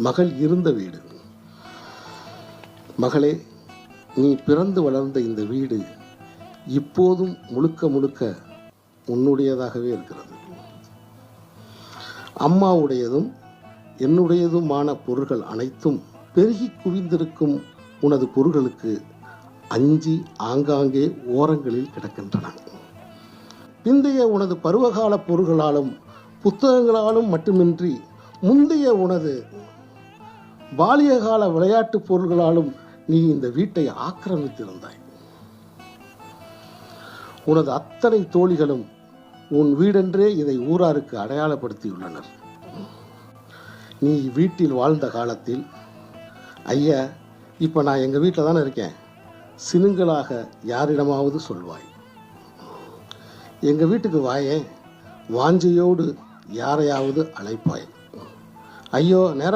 மகள் இருந்த வீடு. மகளே, நீ பிறந்து வளர்ந்த இந்த வீடு இப்போதும் முழுக்க முழுக்க உன்னுடையதாகவே இருக்கிறது. அம்மாவுடையதும் என்னுடையதுமான பொருள்கள் அனைத்தும் பெருகி குவிந்திருக்கும் உனது பொருள்களுக்கு அஞ்சி ஆங்காங்கே ஓரங்களில் கிடக்கின்றன. பிந்தைய உனது பருவகால பொருள்களாலும் புத்தகங்களாலும் மட்டுமின்றி முந்தைய உனது பாலியகால விளையாட்டு பொருள்களாலும் நீ இந்த வீட்டை ஆக்கிரமித்திருந்தாய். உனது அத்தனை தோழிகளும் உன் வீடென்றே இதை ஊராருக்கு அடையாளப்படுத்தியுள்ளனர். நீ வீட்டில் வாழ்ந்த காலத்தில், ஐயா, இப்போ நான் எங்கள் வீட்டில் தானே இருக்கேன், சினுங்களாக யாரிடமாவது சொல்வாய். எங்கள் வீட்டுக்கு வாயேன், வாஞ்சையோடு யாரையாவது அழைப்பாய். ஐயோ, நேரம்